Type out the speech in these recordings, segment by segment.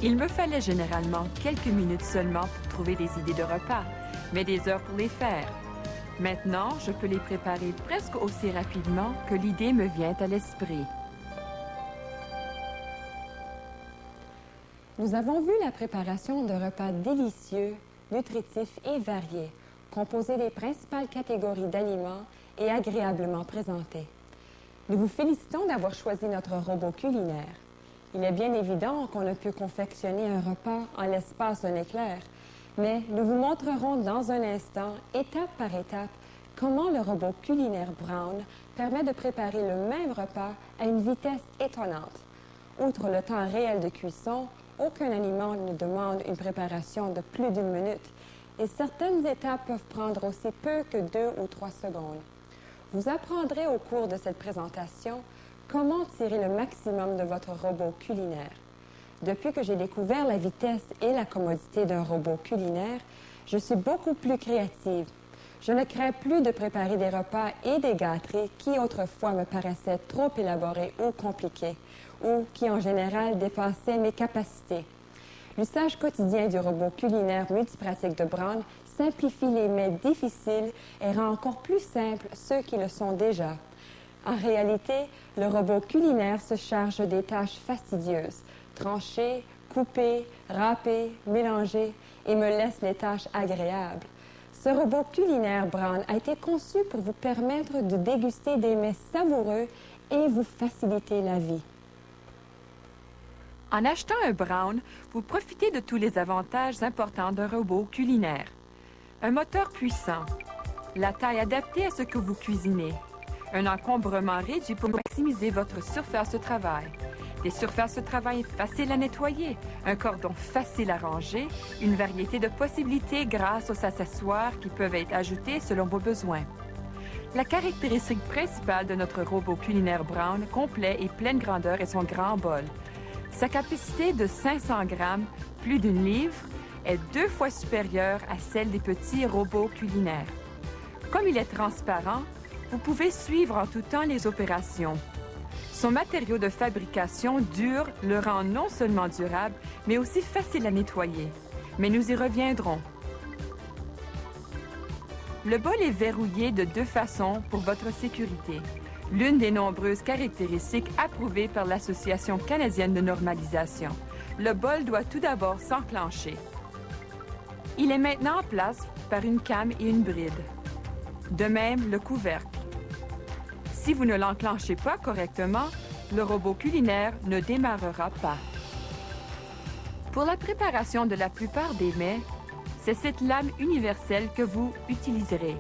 Il me fallait généralement quelques minutes seulement pour trouver des idées de repas, mais des heures pour les faire. Maintenant, je peux les préparer presque aussi rapidement que l'idée me vient à l'esprit. Nous avons vu la préparation de repas délicieux, nutritifs et variés, composés des principales catégories d'aliments et agréablement présentés. Nous vous félicitons d'avoir choisi notre robot culinaire. Il est bien évident qu'on ne peut confectionner un repas en l'espace d'un éclair, mais nous vous montrerons dans un instant, étape par étape, comment le robot culinaire Braun permet de préparer le même repas à une vitesse étonnante. Outre le temps réel de cuisson, aucun aliment ne demande une préparation de plus d'1 minute et certaines étapes peuvent prendre aussi peu que 2 ou 3 secondes. Vous apprendrez au cours de cette présentation comment tirer le maximum de votre robot culinaire. Depuis que j'ai découvert la vitesse et la commodité d'un robot culinaire, je suis beaucoup plus créative. Je ne crains plus de préparer des repas et des gâteries qui autrefois me paraissaient trop élaborés ou compliqués, ou qui en général dépassaient mes capacités. L'usage quotidien du robot culinaire multipratique de Braun simplifie les mets difficiles et rend encore plus simples ceux qui le sont déjà. En réalité, le robot culinaire se charge des tâches fastidieuses, trancher, couper, râper, mélanger, et me laisse les tâches agréables. Ce robot culinaire Braun a été conçu pour vous permettre de déguster des mets savoureux et vous faciliter la vie. En achetant un Braun, vous profitez de tous les avantages importants d'un robot culinaire. Un moteur puissant, la taille adaptée à ce que vous cuisinez, un encombrement réduit pour maximiser votre surface de travail, des surfaces de travail faciles à nettoyer, un cordon facile à ranger, une variété de possibilités grâce aux accessoires qui peuvent être ajoutés selon vos besoins. La caractéristique principale de notre robot culinaire Braun, complet et pleine grandeur, est son grand bol. Sa capacité de 500 grammes, plus d'1 livre, est 2 fois supérieure à celle des petits robots culinaires. Comme il est transparent, vous pouvez suivre en tout temps les opérations. Son matériau de fabrication dur le rend non seulement durable, mais aussi facile à nettoyer. Mais nous y reviendrons. Le bol est verrouillé de 2 façons pour votre sécurité. L'une des nombreuses caractéristiques approuvées par l'Association canadienne de normalisation. Le bol doit tout d'abord s'enclencher. Il est maintenant en place par une came et une bride. De même, le couvercle. Si vous ne l'enclenchez pas correctement, le robot culinaire ne démarrera pas. Pour la préparation de la plupart des mets, c'est cette lame universelle que vous utiliserez.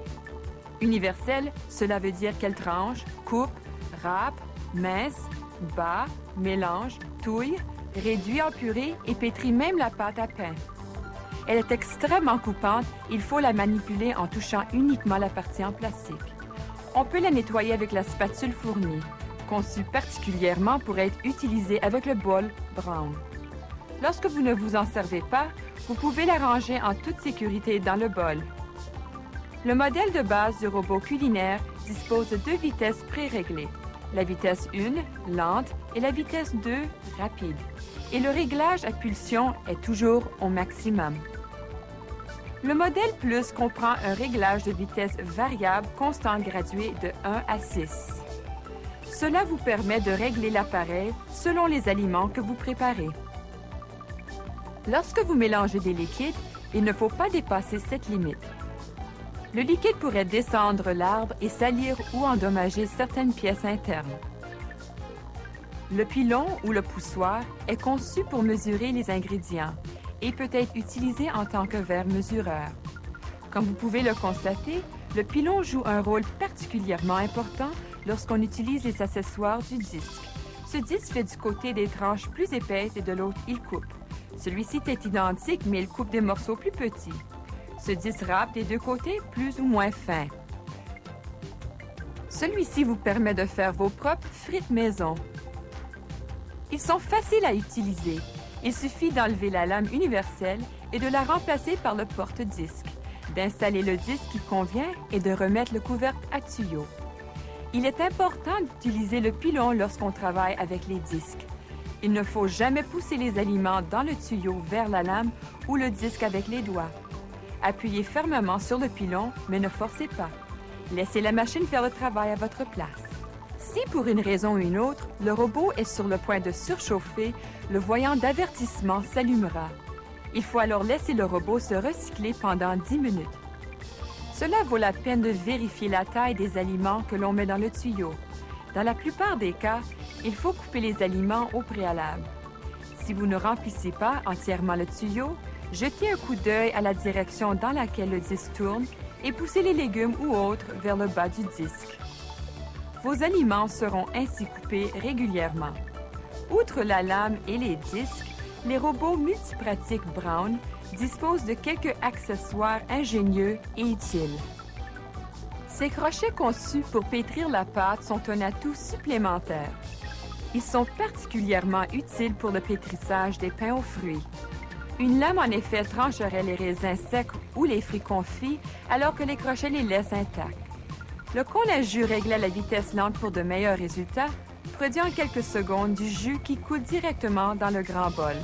Universelle, cela veut dire qu'elle tranche, coupe, râpe, mince, bat, mélange, touille, réduit en purée et pétrit même la pâte à pain. Elle est extrêmement coupante, il faut la manipuler en touchant uniquement la partie en plastique. On peut la nettoyer avec la spatule fournie, conçue particulièrement pour être utilisée avec le bol Braun. Lorsque vous ne vous en servez pas, vous pouvez la ranger en toute sécurité dans le bol. Le modèle de base du robot culinaire dispose de 2 vitesses préréglées, la vitesse 1, lente, et la vitesse 2, rapide. Et le réglage à pulsion est toujours au maximum. Le modèle Plus comprend un réglage de vitesse variable constant gradué de 1 à 6. Cela vous permet de régler l'appareil selon les aliments que vous préparez. Lorsque vous mélangez des liquides, il ne faut pas dépasser cette limite. Le liquide pourrait descendre l'arbre et salir ou endommager certaines pièces internes. Le pilon ou le poussoir est conçu pour mesurer les ingrédients et peut être utilisé en tant que verre mesureur. Comme vous pouvez le constater, le pilon joue un rôle particulièrement important lorsqu'on utilise les accessoires du disque. Ce disque fait du côté des tranches plus épaisses et de l'autre, il coupe. Celui-ci est identique, mais il coupe des morceaux plus petits. Ce disque râpe des 2 côtés plus ou moins fin. Celui-ci vous permet de faire vos propres frites maison. Ils sont faciles à utiliser. Il suffit d'enlever la lame universelle et de la remplacer par le porte-disque, d'installer le disque qui convient et de remettre le couvercle à tuyau. Il est important d'utiliser le pilon lorsqu'on travaille avec les disques. Il ne faut jamais pousser les aliments dans le tuyau vers la lame ou le disque avec les doigts. Appuyez fermement sur le pilon, mais ne forcez pas. Laissez la machine faire le travail à votre place. Si pour une raison ou une autre, le robot est sur le point de surchauffer, le voyant d'avertissement s'allumera. Il faut alors laisser le robot se recycler pendant 10 minutes. Cela vaut la peine de vérifier la taille des aliments que l'on met dans le tuyau. Dans la plupart des cas, il faut couper les aliments au préalable. Si vous ne remplissez pas entièrement le tuyau, jetez un coup d'œil à la direction dans laquelle le disque tourne et poussez les légumes ou autres vers le bas du disque. Vos aliments seront ainsi coupés régulièrement. Outre la lame et les disques, les robots multipratiques Brown disposent de quelques accessoires ingénieux et utiles. Ces crochets conçus pour pétrir la pâte sont un atout supplémentaire. Ils sont particulièrement utiles pour le pétrissage des pains aux fruits. Une lame, en effet, trancherait les raisins secs ou les fruits confits, alors que les crochets les laissent intacts. Le cône à jus réglé à la vitesse lente pour de meilleurs résultats produit en quelques secondes du jus qui coule directement dans le grand bol.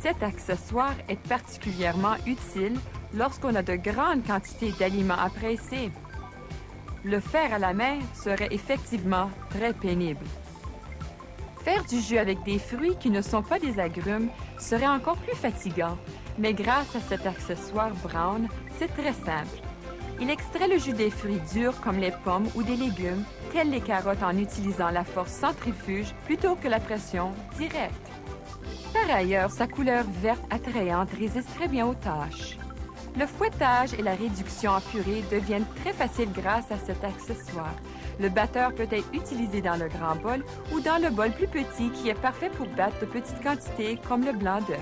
Cet accessoire est particulièrement utile lorsqu'on a de grandes quantités d'aliments à presser. Le faire à la main serait effectivement très pénible. Faire du jus avec des fruits qui ne sont pas des agrumes serait encore plus fatigant, mais grâce à cet accessoire Brown, c'est très simple. Il extrait le jus des fruits durs comme les pommes ou des légumes, tels les carottes, en utilisant la force centrifuge plutôt que la pression directe. Par ailleurs, sa couleur verte attrayante résiste très bien aux tâches. Le fouettage et la réduction en purée deviennent très faciles grâce à cet accessoire. Le batteur peut être utilisé dans le grand bol ou dans le bol plus petit qui est parfait pour battre de petites quantités comme le blanc d'œuf.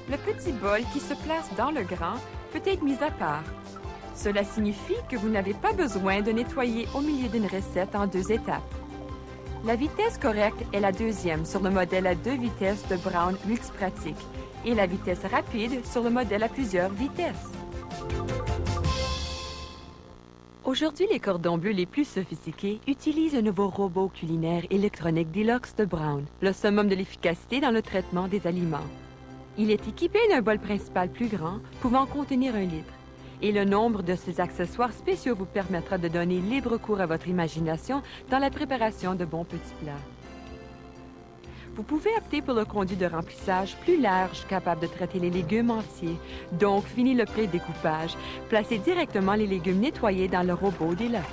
Le petit bol qui se place dans le grand peut être mis à part. Cela signifie que vous n'avez pas besoin de nettoyer au milieu d'une recette en 2 étapes. La vitesse correcte est la deuxième sur le modèle à 2 vitesses de Brown multipratique et la vitesse rapide sur le modèle à plusieurs vitesses. Aujourd'hui, les cordons bleus les plus sophistiqués utilisent un nouveau robot culinaire électronique Deluxe de Brown, le summum de l'efficacité dans le traitement des aliments. Il est équipé d'un bol principal plus grand, pouvant contenir 1 litre. Et le nombre de ces accessoires spéciaux vous permettra de donner libre cours à votre imagination dans la préparation de bons petits plats. Vous pouvez opter pour le conduit de remplissage plus large, capable de traiter les légumes entiers. Donc, fini le pré-découpage. Placez directement les légumes nettoyés dans le robot Deluxe.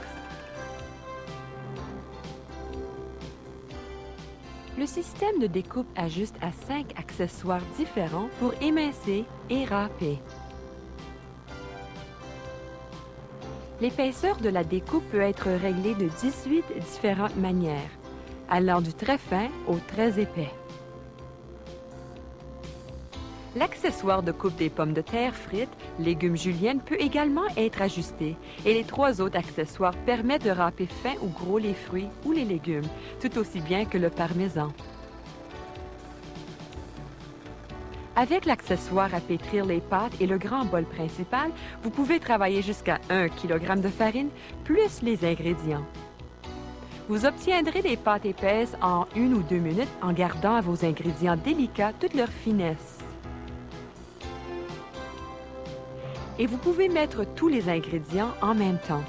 Le système de découpe ajuste à 5 accessoires différents pour émincer et râper. L'épaisseur de la découpe peut être réglée de 18 différentes manières, allant du très fin au très épais. L'accessoire de coupe des pommes de terre frites, légumes julienne, peut également être ajusté et les 3 autres accessoires permettent de râper fin ou gros les fruits ou les légumes, tout aussi bien que le parmesan. Avec l'accessoire à pétrir les pâtes et le grand bol principal, vous pouvez travailler jusqu'à 1 kg de farine, plus les ingrédients. Vous obtiendrez des pâtes épaisses en 1 ou 2 minutes en gardant à vos ingrédients délicats toute leur finesse. Et vous pouvez mettre tous les ingrédients en même temps.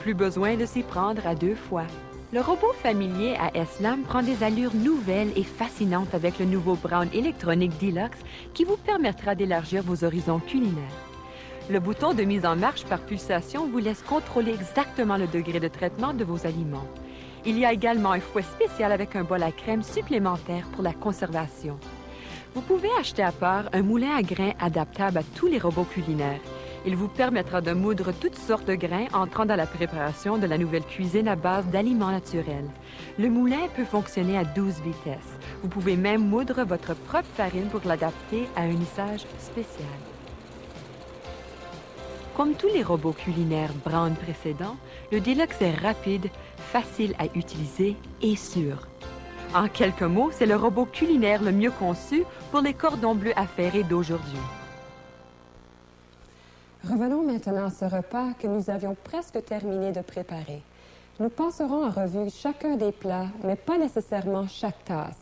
Plus besoin de s'y prendre à 2 fois. Le robot familier à S-Lam prend des allures nouvelles et fascinantes avec le nouveau Brown électronique Deluxe qui vous permettra d'élargir vos horizons culinaires. Le bouton de mise en marche par pulsation vous laisse contrôler exactement le degré de traitement de vos aliments. Il y a également un fouet spécial avec un bol à crème supplémentaire pour la conservation. Vous pouvez acheter à part un moulin à grains adaptable à tous les robots culinaires. Il vous permettra de moudre toutes sortes de grains entrant dans la préparation de la nouvelle cuisine à base d'aliments naturels. Le moulin peut fonctionner à 12 vitesses. Vous pouvez même moudre votre propre farine pour l'adapter à un lissage spécial. Comme tous les robots culinaires Brown précédents, le Deluxe est rapide, facile à utiliser et sûr. En quelques mots, c'est le robot culinaire le mieux conçu pour les cordons bleus affairés d'aujourd'hui. Revenons maintenant à ce repas que nous avions presque terminé de préparer. Nous passerons en revue chacun des plats, mais pas nécessairement chaque tasse.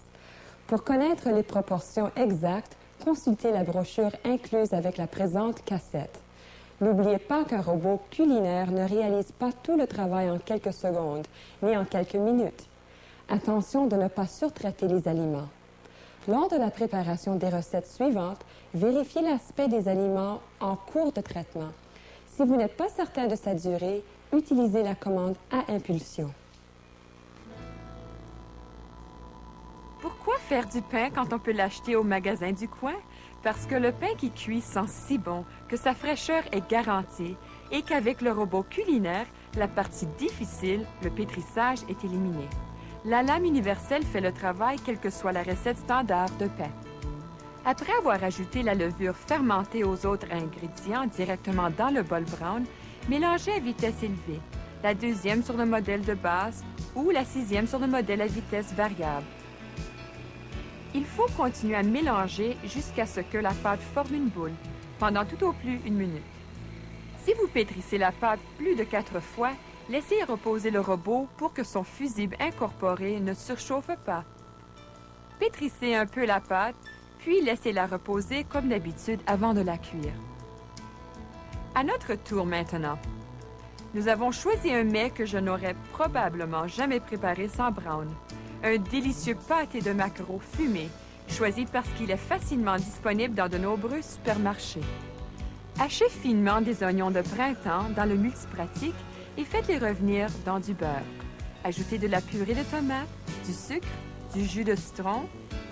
Pour connaître les proportions exactes, consultez la brochure incluse avec la présente cassette. N'oubliez pas qu'un robot culinaire ne réalise pas tout le travail en quelques secondes, ni en quelques minutes. Attention de ne pas surtraiter les aliments. Lors de la préparation des recettes suivantes, vérifiez l'aspect des aliments en cours de traitement. Si vous n'êtes pas certain de sa durée, utilisez la commande à impulsion. Pourquoi faire du pain quand on peut l'acheter au magasin du coin? Parce que le pain qui cuit sent si bon, que sa fraîcheur est garantie et qu'avec le robot culinaire, la partie difficile, le pétrissage, est éliminée. La lame universelle fait le travail quelle que soit la recette standard de pain. Après avoir ajouté la levure fermentée aux autres ingrédients directement dans le bol brown, mélangez à vitesse élevée, la deuxième sur le modèle de base ou la sixième sur le modèle à vitesse variable. Il faut continuer à mélanger jusqu'à ce que la pâte forme une boule, pendant tout au plus 1 minute. Si vous pétrissez la pâte plus de 4 fois, laissez reposer le robot pour que son fusible incorporé ne surchauffe pas. Pétrissez un peu la pâte, puis laissez-la reposer comme d'habitude avant de la cuire. À notre tour maintenant. Nous avons choisi un mets que je n'aurais probablement jamais préparé sans brown. Un délicieux pâté de maquereau fumé, choisi parce qu'il est facilement disponible dans de nombreux supermarchés. Hachez finement des oignons de printemps dans le multipratique et faites-les revenir dans du beurre. Ajoutez de la purée de tomates, du sucre, du jus de citron,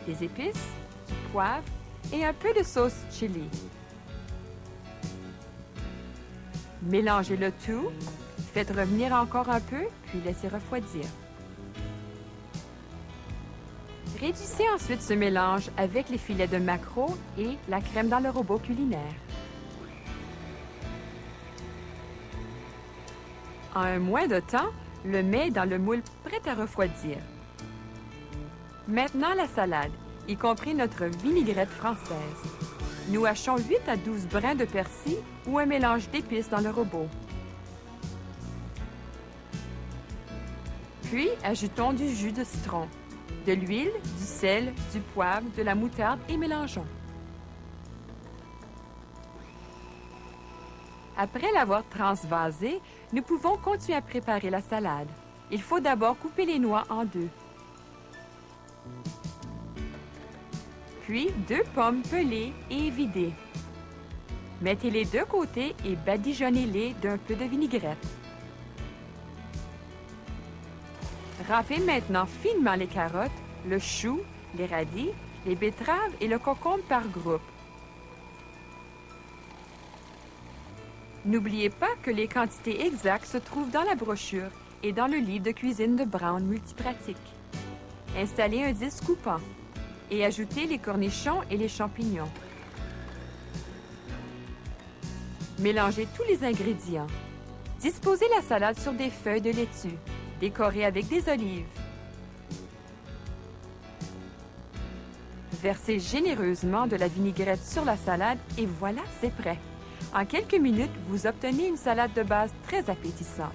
des épices, du poivre et un peu de sauce chili. Mélangez le tout, faites revenir encore un peu, puis laissez refroidir. Réduisez ensuite ce mélange avec les filets de maquereau et la crème dans le robot culinaire. En un moins de temps, le mets est dans le moule prêt à refroidir. Maintenant la salade, y compris notre vinaigrette française. Nous hachons 8 à 12 brins de persil ou un mélange d'épices dans le robot. Puis, ajoutons du jus de citron, de l'huile, du sel, du poivre, de la moutarde et mélangeons. Après l'avoir transvasé, nous pouvons continuer à préparer la salade. Il faut d'abord couper les noix en deux. Puis, 2 pommes pelées et vidées. Mettez-les de côté et badigeonnez-les d'un peu de vinaigrette. Râpez maintenant finement les carottes, le chou, les radis, les betteraves et le concombre par groupe. N'oubliez pas que les quantités exactes se trouvent dans la brochure et dans le livre de cuisine de Brown Multipratique. Installez un disque coupant et ajoutez les cornichons et les champignons. Mélangez tous les ingrédients. Disposez la salade sur des feuilles de laitue, décorées avec des olives. Versez généreusement de la vinaigrette sur la salade et voilà, c'est prêt. En quelques minutes, vous obtenez une salade de base très appétissante.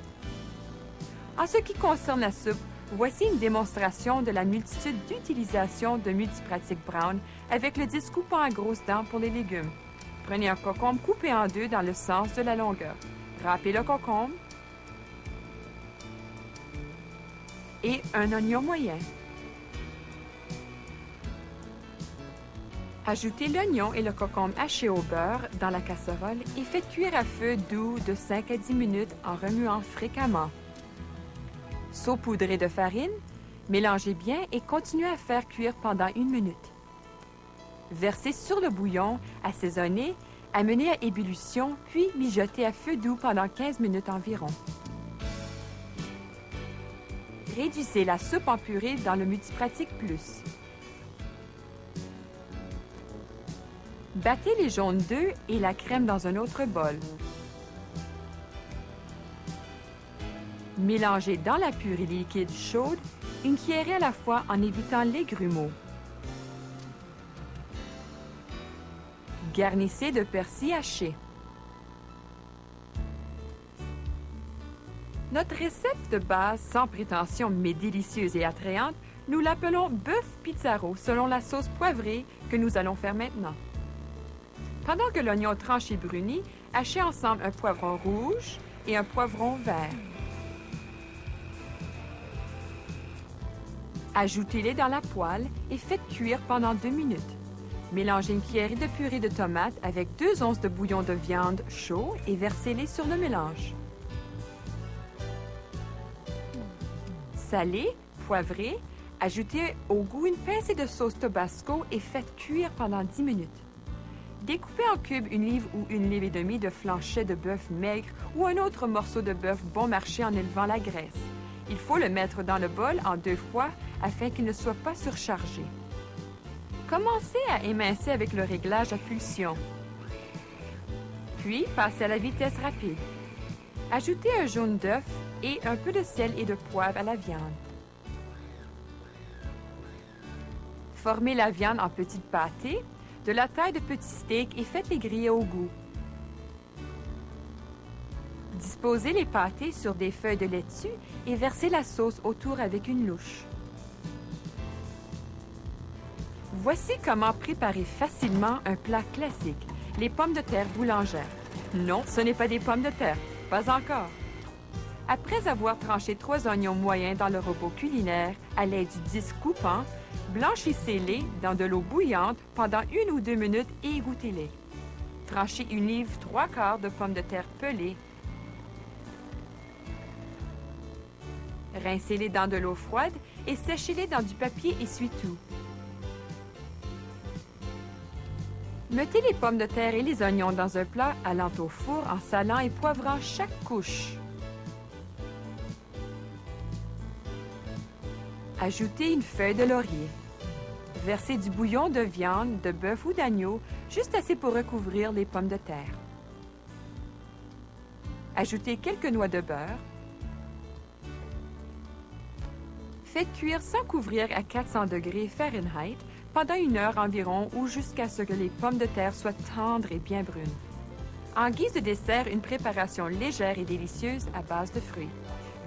En ce qui concerne la soupe, voici une démonstration de la multitude d'utilisations de Multipratique Brown avec le disque coupant à grosses dents pour les légumes. Prenez un concombre coupé en deux dans le sens de la longueur. Râpez le concombre et un oignon moyen. Ajoutez l'oignon et le concombre haché au beurre dans la casserole et faites cuire à feu doux de 5 à 10 minutes en remuant fréquemment. Saupoudrez de farine, mélangez bien et continuez à faire cuire pendant 1 minute. Versez sur le bouillon, assaisonnez, amenez à ébullition, puis mijotez à feu doux pendant 15 minutes environ. Réduisez la soupe en purée dans le Multipratique Plus. Battez les jaunes d'œufs et la crème dans un autre bol. Mélangez dans la purée liquide chaude une cuillerée à la fois en évitant les grumeaux. Garnissez de persil haché. Notre recette de base, sans prétention mais délicieuse et attrayante, Nous l'appelons bœuf Pizarro selon la sauce poivrée que nous allons faire maintenant. Pendant que l'oignon tranché brunit, hachez ensemble un poivron rouge et un poivron vert. Ajoutez-les dans la poêle et faites cuire pendant 2 minutes. Mélangez une cuillerée de purée de tomates avec 2 onces de bouillon de viande chaud et versez-les sur le mélange. Salez, poivrez, ajoutez au goût une pincée de sauce Tabasco et faites cuire pendant 10 minutes. Découpez en cubes 1 livre ou 1 livre et demie de flanchet de bœuf maigre ou un autre morceau de bœuf bon marché en élevant la graisse. Il faut le mettre dans le bol en 2 fois afin qu'il ne soit pas surchargé. Commencez à émincer avec le réglage à pulsion. Puis, passez à la vitesse rapide. Ajoutez un jaune d'œuf et un peu de sel et de poivre à la viande. Formez la viande en petites pâtées, de la taille de petits steaks et faites-les griller au goût. Disposez les pâtés sur des feuilles de laitue et versez la sauce autour avec une louche. Voici comment préparer facilement un plat classique, les pommes de terre boulangères. Non, ce n'est pas des pommes de terre, pas encore. Après avoir tranché 3 oignons moyens dans le robot culinaire à l'aide du disque coupant, blanchissez-les dans de l'eau bouillante pendant 1 ou 2 minutes et égouttez-les. Tranchez 1 livre 3/4 de pommes de terre pelées. Rincez-les dans de l'eau froide et séchez-les dans du papier essuie-tout. Mettez les pommes de terre et les oignons dans un plat allant au four en salant et poivrant chaque couche. Ajoutez une feuille de laurier. Versez du bouillon de viande, de bœuf ou d'agneau, juste assez pour recouvrir les pommes de terre. Ajoutez quelques noix de beurre. Faites cuire sans couvrir à 400 degrés Fahrenheit pendant 1 heure environ ou jusqu'à ce que les pommes de terre soient tendres et bien brunes. En guise de dessert, une préparation légère et délicieuse à base de fruits.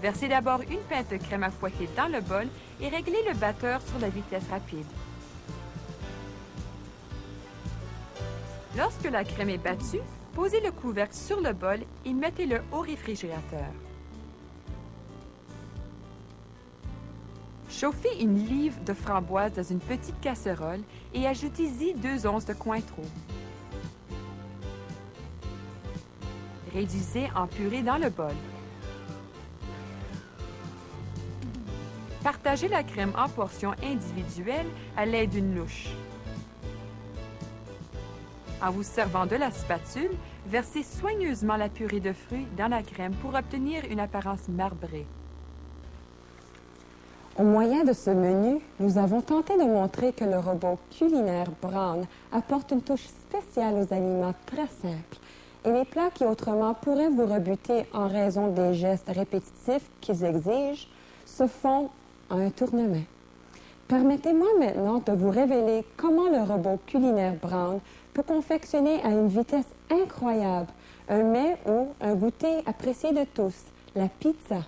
Versez d'abord une pinte de crème à fouetter dans le bol et réglez le batteur sur la vitesse rapide. Lorsque la crème est battue, posez le couvercle sur le bol et mettez-le au réfrigérateur. Chauffez 1 livre de framboises dans une petite casserole et ajoutez-y 2 onces de cointreau. Réduisez en purée dans le bol. Partagez la crème en portions individuelles à l'aide d'une louche. En vous servant de la spatule, versez soigneusement la purée de fruits dans la crème pour obtenir une apparence marbrée. Au moyen de ce menu, nous avons tenté de montrer que le robot culinaire Braun apporte une touche spéciale aux aliments très simples et les plats qui autrement pourraient vous rebuter en raison des gestes répétitifs qu'ils exigent se font à un tournement. Permettez-moi maintenant de vous révéler comment le robot culinaire Braun peut confectionner à une vitesse incroyable un mets ou un goûter apprécié de tous, la pizza.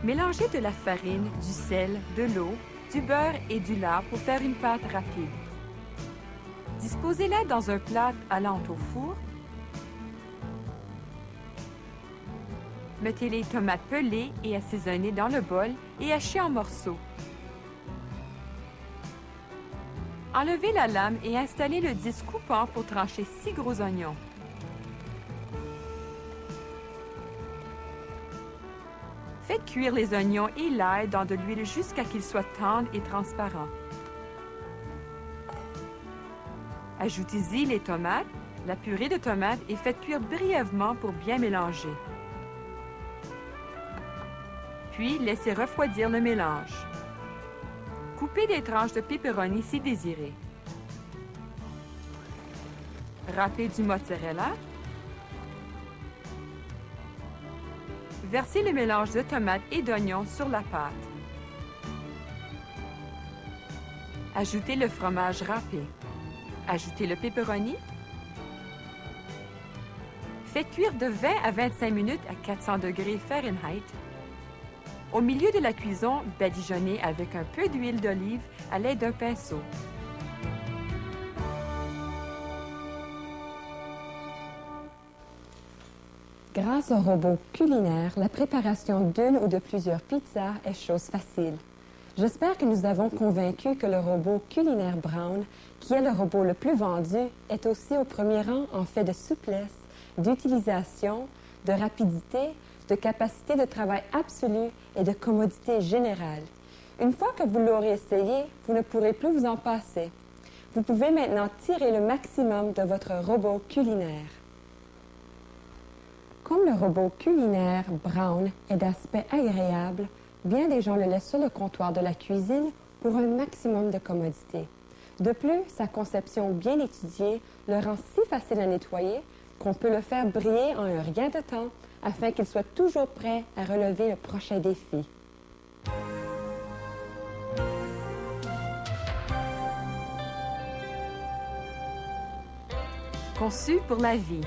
Mélangez de la farine, du sel, de l'eau, du beurre et du lard pour faire une pâte rapide. Disposez-la dans un plat allant au four. Mettez les tomates pelées et assaisonnées dans le bol et hachez en morceaux. Enlevez la lame et installez le disque coupant pour trancher 6 gros oignons. Faites cuire les oignons et l'ail dans de l'huile jusqu'à qu'ils soient tendres et transparents. Ajoutez-y les tomates, la purée de tomates et faites cuire brièvement pour bien mélanger. Puis, laissez refroidir le mélange. Coupez des tranches de pepperoni si désiré. Râpez du mozzarella. Versez le mélange de tomates et d'oignons sur la pâte. Ajoutez le fromage râpé. Ajoutez le pepperoni. Faites cuire de 20 à 25 minutes à 400 degrés Fahrenheit. Au milieu de la cuisson, badigeonnez avec un peu d'huile d'olive à l'aide d'un pinceau. Grâce au robot culinaire, la préparation d'une ou de plusieurs pizzas est chose facile. J'espère que nous avons convaincu que le robot culinaire Braun, qui est le robot le plus vendu, est aussi au premier rang en fait de souplesse, d'utilisation, de rapidité, de capacité de travail absolue et de commodité générale. Une fois que vous l'aurez essayé, vous ne pourrez plus vous en passer. Vous pouvez maintenant tirer le maximum de votre robot culinaire. Comme le robot culinaire Braun est d'aspect agréable, bien des gens le laissent sur le comptoir de la cuisine pour un maximum de commodité. De plus, sa conception bien étudiée le rend si facile à nettoyer qu'on peut le faire briller en un rien de temps afin qu'il soit toujours prêt à relever le prochain défi. Conçu pour la vie.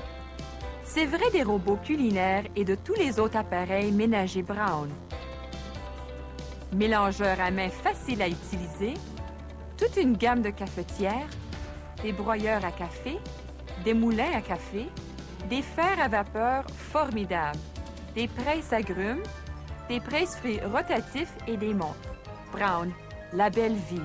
C'est vrai des robots culinaires et de tous les autres appareils ménagers Braun. Mélangeur à main facile à utiliser, toute une gamme de cafetières, des broyeurs à café, des moulins à café, des fers à vapeur formidables, des presse-agrumes, des presse-fruits rotatifs et des montres. Braun, la belle vie.